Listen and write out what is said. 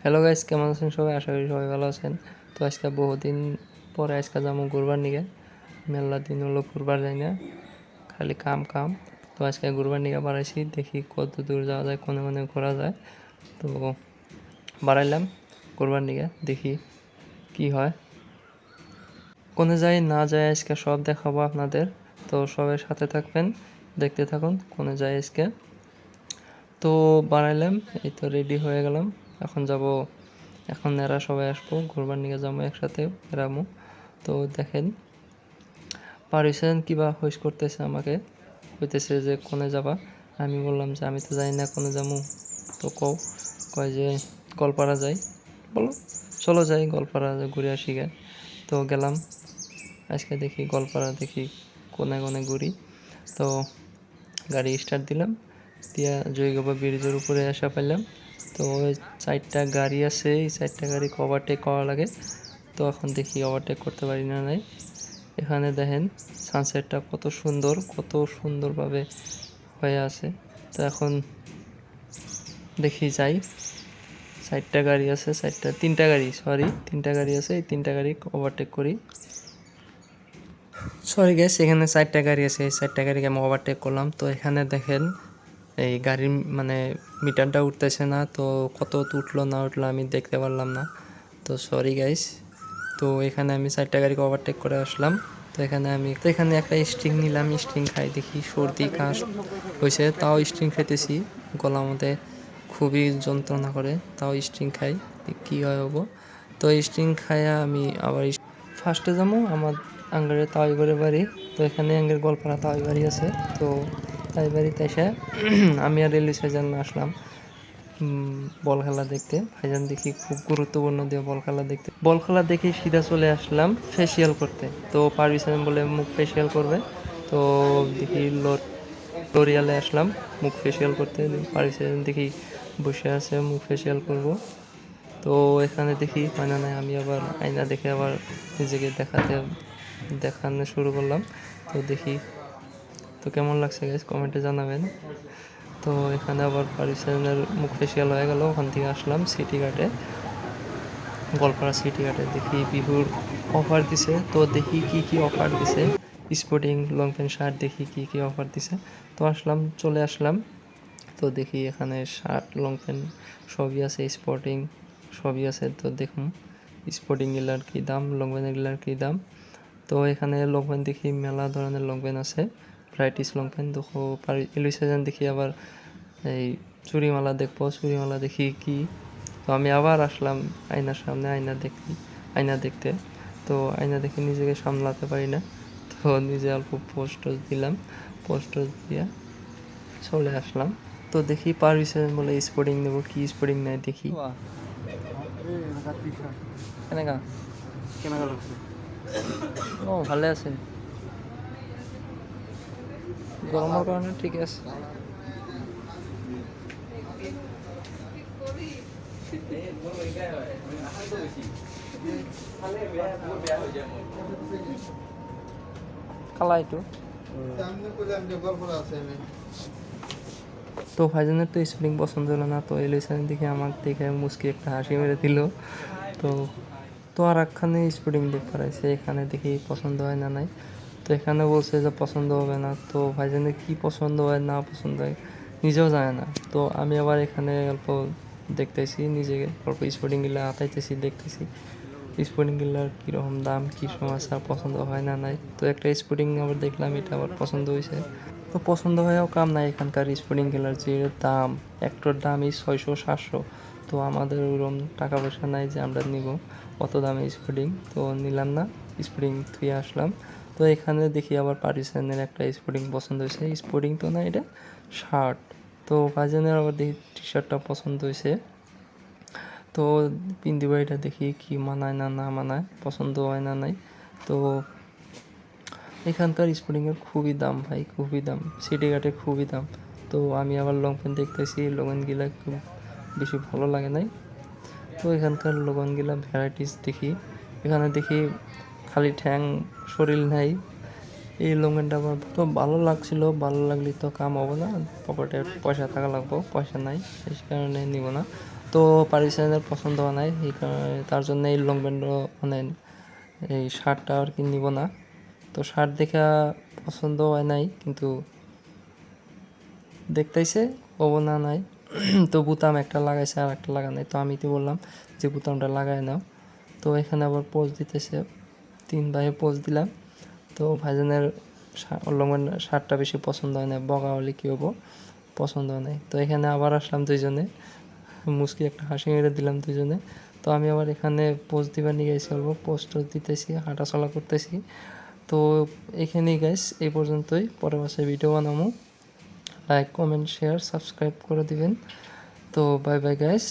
Hello guys, কেমন আছেন সবাই? আশা করি সবাই ভালো আছেন। তো আজকে বহুদিন পরে আজকে যাবো ঘুরবার নিগে। মেলা দিন হলো ঘুরবার যাই না, খালি কাম কাম। তো আজকে ঘুরবার নিগে বাড়াইছি, দেখি কত দূর যাওয়া যায়, কোনে কোনে ঘোরা যায়। তো বাড়াইলাম ঘুরবার নিগে, দেখি কি হয়, কোনে যাই না যায় আজকে সব দেখাবো আপনাদের। তো সবাই সাথে থাকবেন, দেখতে থাকুন কোনে যাই আজকে। তো বাড়াইলাম, এই তো রেডি হয়ে গেলাম, এখন যাব। এখন এরা সবাই আসবো, ঘুরবার নিয়ে যাবো একসাথে এরামু। তো দেখেন পারিসেন কিবা হুইস করতেছে আমাকে, কইতেছে যে কোনে যাবা। আমি বললাম যে আমি তো জানি না কোনে যাবো। তো কয় যে গোলপাড়া যাই। বলো চলো যাই গোলপাড়া ঘুরে আসি গে। তো গেলাম, আজকে দেখি গোলপাড়া, দেখি কোনে কোনে ঘুরি। তো গাড়ি স্টার্ট দিলাম, দিয়া জয়গোবা ব্রিজের উপরে আসা পাইলাম। তো ওই 4টা গাড়ি আছে, এই 4টা গাড়ি ওভারটেক করা লাগে। তো এখন দেখি ওভারটেক করতে পারি না নাই। এখানে দেখেন সানসেটটা কত সুন্দর, কত সুন্দরভাবে হয়ে আছে। তো এখন দেখি যাই, 4টা গাড়ি আছে, 3টা গাড়ি, সরি 3টা গাড়ি আছে, এই 3টা গাড়ি ওভারটেক করি। সরি গ্যাস, এখানে 4টা গাড়ি আছে, এই 4টা গাড়িকে আমি ওভারটেক করলাম। তো এখানে দেখেন এই গাড়ির মানে মিটারটা উঠতেছে না, তো কত উঠলো না উঠলো আমি দেখতে পারলাম না। তো সরি গাইস। তো এখানে আমি 4টা গাড়িকে ওভারটেক করে আসলাম। তো এখানে একটা স্ট্রিং নিলাম, স্ট্রিং খাই, দেখি সর্দি কাশ হয়েছে, তাও স্ট্রিং খেতেছি। গলা মধ্যে খুবই যন্ত্রণা করে, তাও স্ট্রিং খাই, কী হয় হবো। তো স্ট্রিং খাইয়া আমি আবার ফার্স্টে যাবো আমার আঙ্গারে তাওয়াইবাড়ির বাড়ি। তো এখানে আঙ্গের গোলপাড়া তাওয়াই বাড়ি আছে। তো তাই বাড়িতে এসে আমি আর রেলওয়ে স্টেশন আসলাম বল খেলা দেখতে। ভাইজান দেখি খুব গুরুত্বপূর্ণ দিয়ে বল খেলা দেখে সিধা চলে আসলাম ফেসিয়াল করতে। তো পারভিসেন বলে মুখ ফেসিয়াল করবে। তো দেখি লরিয়ালে আসলাম মুখ ফেসিয়াল করতে। পারভিসেন দেখি বসে আছে, মুখ ফেসিয়াল করব। তো এখানে দেখি হয় না, আমি আবার আয়না দেখে আবার নিজেকে দেখানো শুরু করলাম। তো দেখি, তো কেমন লাগছে গাইস কমেন্টে জানাবেন। তো এখানে আবার পারিসেনের মুখ ফেসিয়াল হয়ে গেল, ওখান থেকে আসলাম সিটি ঘাটে, গোলপাড়া সিটি ঘাটে। দেখি বিহুর অফার দিছে, তো দেখি কি কি অফার দিছে। স্পোর্টিং লং প্যান্ট শার্ট দেখি কি কি অফার দিছে। তো চলে আসলাম। তো দেখি এখানে শার্ট লং প্যান্ট সবই আছে, স্পোর্টিং সবই আছে। তো দেখুন স্পোর্টিং গিলার কী দাম, লং প্যান্ট গিলার কী দাম। তো এখানে লং প্যান্ট দেখি মেলা ধরনের লং প্যান্ট আছে, ভ্যারাইটিস লং প্যান্ট দেখো পারি। ইলিশান দেখি আবার এই চুড়িমালা দেখবো, চুড়িমালা দেখি কি। তো আমি আবার আসলাম আয়নার সামনে, আয়না দেখতে। তো আয়না দেখে নিজেকে সামলাতে পারি না, তো নিজে অল্প পোস্ট দিলাম, পোস্ট দিয়া চলে আসলাম। তো দেখি পারভিসেন বলে স্পোর্টিং নেবো, কি স্পোর্টিং নেয় দেখি। কেনেকা ও ভালে আছে, গরমের কারণে ঠিক আছে। কালা একটু। তো ভাইজানের তো স্প্রিং পছন্দ হলো না, তো এলিসান দেখে আমার দেখে মুসকি একটা হাসি মেরে দিল। তো তো আর একখানে স্প্রিং দেখ পারাইছে, এখানে দেখি পছন্দ হয় না নাই। তো এখানে বলছে যে পছন্দ হবে না। তো ভাইজানের কি পছন্দ হয় না পছন্দ হয় নিজেও জানে না। তো আমি আবার এখানে অল্প দেখতেছি, নিজেকে অল্প স্পোর্টিংগুলো হাতাইতেছি, দেখতেছি স্পোর্টিংগুলোর কীরকম দাম, কী সমস্যা, পছন্দ হয় না নাই। তো একটা স্পোর্টিং আবার দেখলাম, এটা আবার পছন্দ হয়েছে। তো পছন্দ হয়েও কাম নাই, এখানকার স্পোর্টিং গেলার যে দাম, একটার দামই 600-700। তো আমাদের ওরকম টাকা পয়সা নাই যে আমরা নিব অত দামে স্পোর্টিং। তো নিলাম না, স্পোর্টিং থুয়ে আসলাম। তো এখানে দেখি আবার পারিসেনের একটা স্পোর্টিং পছন্দ হয়েছে, স্পোর্টিং তো না এটা শার্ট। তো ভাইজানের আবার দেখি টি শার্টটা পছন্দ হয়েছে। তো পিন্দি বাড়িটা দেখি কি মানায় না না মানায়, পছন্দ হয় না নাই। তো এখানকার স্পোর্টিংয়ের খুবই দাম ভাই, খুবই দাম, সিটি ঘাটে খুবই দাম। তো আমি আবার লং প্যান্ট দেখতেছি, লং প্যান্টগুলা খুব বেশি ভালো লাগে নাই। তো এখানকার লং প্যান্টগুলা ভ্যারাইটিস দেখি, এখানে দেখি খালি ঠ্যাং শরীর নাই। এই লং প্যান্টটা আমার তো ভালো লাগছিল, ভালো লাগলে তো কাম হবে না, পকেটে পয়সা থাকা লাগবো, পয়সা নাই, সেই কারণে নিব না। তো তো পারিসানের পছন্দ হয় নাই, এই কারণে তার জন্য এই লং প্যান্ট মানে এই শার্টটা আর কি নিব না। তো শার্ট দেখা পছন্দ হয় নাই, কিন্তু দেখতেইছে হবো না নাই। তো বুতাম একটা লাগাইছে আর একটা লাগা নাই, তো আমি তো বললাম যে বুতামটা লাগাই নাও। তো এখানে আবার পোজ দিতেছে, 3 ভাইয়ে পোজ দিলাম। তো ভাইজানের লং প্যান্ট শার্টটা বেশি পছন্দ হয় না, বগা হলে কী হবো, পছন্দ হয় নাই। তো এখানে আবার আসলাম দুইজনে, মুচকি একটা হাসি মেরে দিলাম দুজনে। তো আমি আবার এখানে পোস্ট দিবার নিয়ে গেছি, অল্প পোস্ট দিতেছি, হাঁটাচলা করতেছি। তো এখানেই গাইস, এই পর্যন্তই। পরের মাসে ভিডিও বানাবো। লাইক, কমেন্ট, শেয়ার, সাবস্ক্রাইব করে দিবেন। তো বাই বাই গাইস।